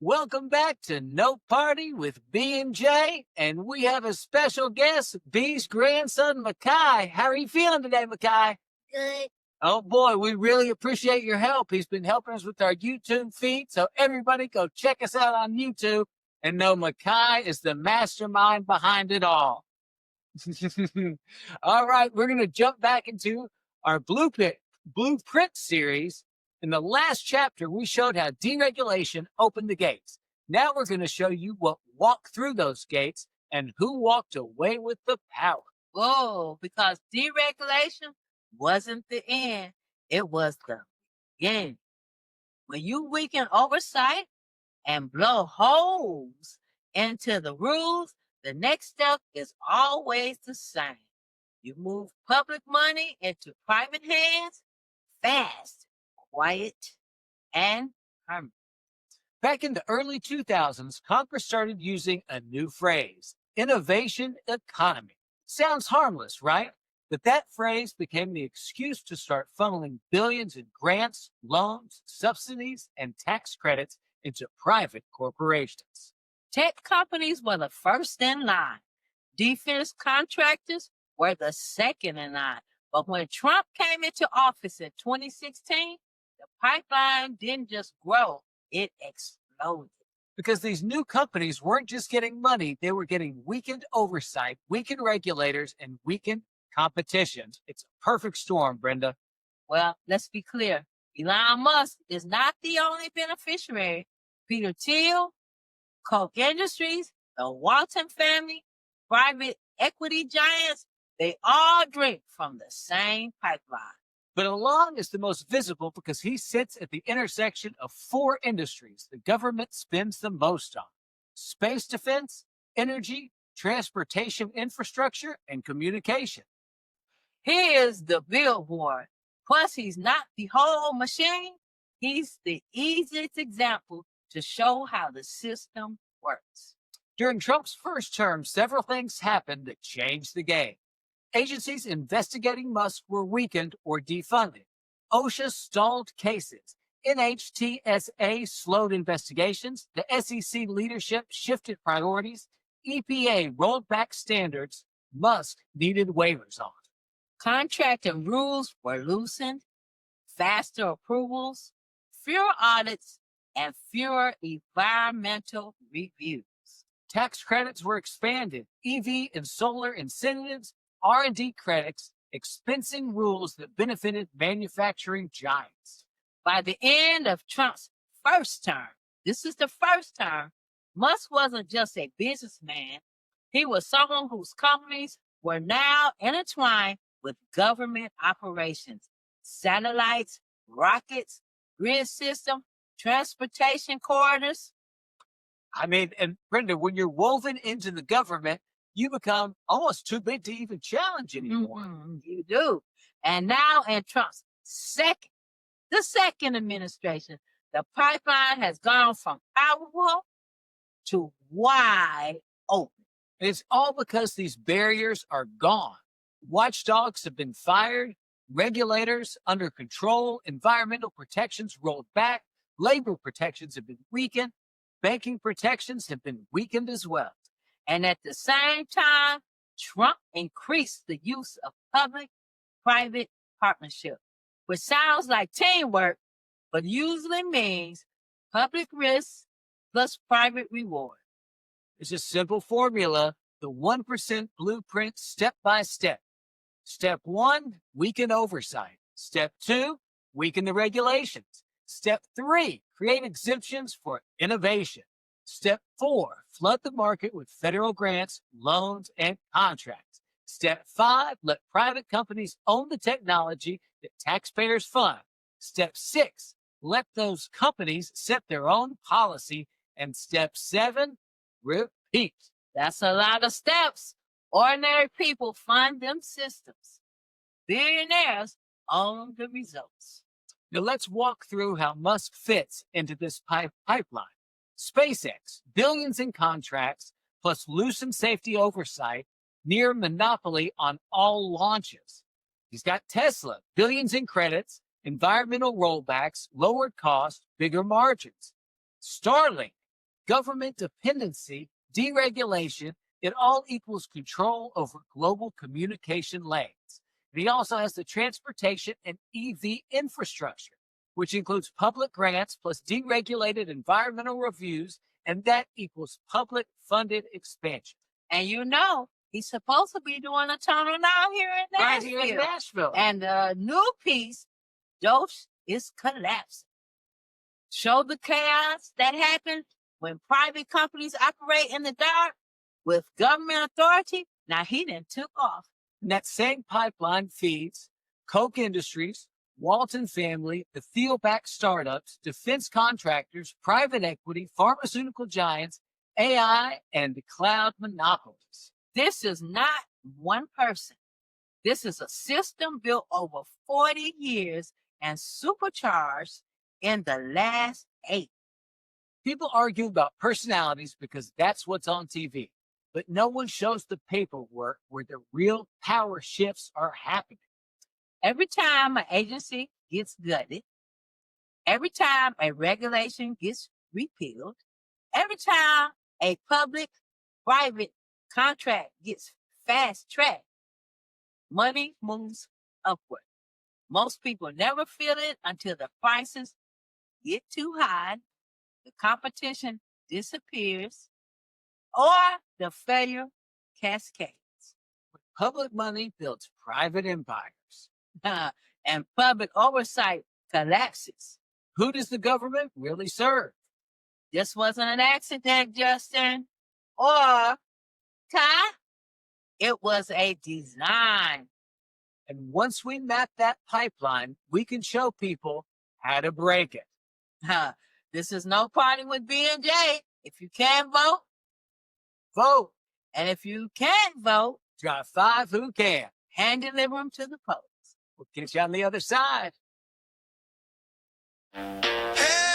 Welcome back to No Party with B and J, and we have a special guest, B's grandson, Makai. How are you feeling today, Makai? Good. Oh boy, we really appreciate your help. He's been helping us with our YouTube feed, so everybody go check us out on YouTube and know Makai is the mastermind behind it all. All right, we're going to jump back into our blueprint series. In the last chapter, we showed how deregulation opened the gates. Now we're going to show you what walked through those gates and who walked away with the power. Whoa, because deregulation wasn't the end, it was the beginning. When you weaken oversight and blow holes into the rules, the next step is always the same. You move public money into private hands fast, quiet, and permanent. Back in the early 2000s, Congress started using a new phrase, innovation economy. Sounds harmless, right? But that phrase became the excuse to start funneling billions in grants, loans, subsidies, and tax credits into private corporations. Tech companies were the first in line. Defense contractors were the second in line. But when Trump came into office in 2016, the pipeline didn't just grow, it exploded. Because these new companies weren't just getting money, they were getting weakened oversight, weakened regulators, and weakened competition. It's a perfect storm, Brenda. Well, let's be clear. Elon Musk is not the only beneficiary. Peter Thiel, Koch Industries, the Walton family, private equity giants, they all drink from the same pipeline. But Elon is the most visible because he sits at the intersection of four industries the government spends the most on: space defense, energy, transportation infrastructure, and communication. He is the billboard. Plus, he's not the whole machine. He's the easiest example to show how the system works. During Trump's first term, several things happened that changed the game. Agencies investigating Musk were weakened or defunded. OSHA stalled cases. NHTSA slowed investigations. The SEC leadership shifted priorities. EPA rolled back standards Musk needed waivers on. Contracting rules were loosened, faster approvals, fewer audits, and fewer environmental reviews. Tax credits were expanded. EV and solar incentives, R&D credits, expensing rules that benefited manufacturing giants. By the end of Trump's first term, this is the first term, Musk wasn't just a businessman. He was someone whose companies were now intertwined with government operations, satellites, rockets, grid system, transportation corridors. And Brenda, when you're woven into the government, you become almost too big to even challenge anymore. You do. And now in Trump's the second administration, the pipeline has gone from powerful to wide open. It's all because these barriers are gone. Watchdogs have been fired, regulators under control, environmental protections rolled back, labor protections have been weakened, banking protections have been weakened as well. And at the same time, Trump increased the use of public-private partnership, which sounds like teamwork, but usually means public risk plus private reward. It's a simple formula, the 1% blueprint step by step. Step 1, weaken oversight. Step 2, weaken the regulations. Step 3, create exemptions for innovation. Step 4, flood the market with federal grants, loans, and contracts. Step 5, let private companies own the technology that taxpayers fund. Step 6, let those companies set their own policy. And step 7, repeat. That's a lot of steps. Ordinary people fund them systems. Billionaires own the results. Now let's walk through how Musk fits into this pipeline. SpaceX, billions in contracts, plus loosened safety oversight, near monopoly on all launches. He's got Tesla, billions in credits, environmental rollbacks, lowered costs, bigger margins. Starlink, government dependency, deregulation, it all equals control over global communication lanes. And he also has the transportation and EV infrastructure, which includes public grants plus deregulated environmental reviews, and that equals public funded expansion. And you know, he's supposed to be doing a tunnel now here in Right Nashville. here in Nashville. And the new piece, Dose, is collapsing. Show the chaos that happens when private companies operate in the dark with government authority. Now he done took off. And that same pipeline feeds Koch Industries, Walton Family, the Thiel-backed startups, defense contractors, private equity, pharmaceutical giants, AI, and the cloud monopolies. This is not one person. This is a system built over 40 years and supercharged in the last 8. People argue about personalities because that's what's on TV, but no one shows the paperwork where the real power shifts are happening. Every time an agency gets gutted, every time a regulation gets repealed, every time a public-private contract gets fast-tracked, money moves upward. Most people never feel it until the prices get too high, the competition disappears, or the failure cascades. Public money builds private empires. And public oversight collapses. Who does the government really serve? This wasn't an accident, Justin. Or, Ty, it was a design. And once we map that pipeline, we can show people how to break it. This is no party with B&J. If you can't vote, Vote. and if you can't vote, Drive 5 who can. hand deliver them to the post. We'll catch you on the other side. Hey!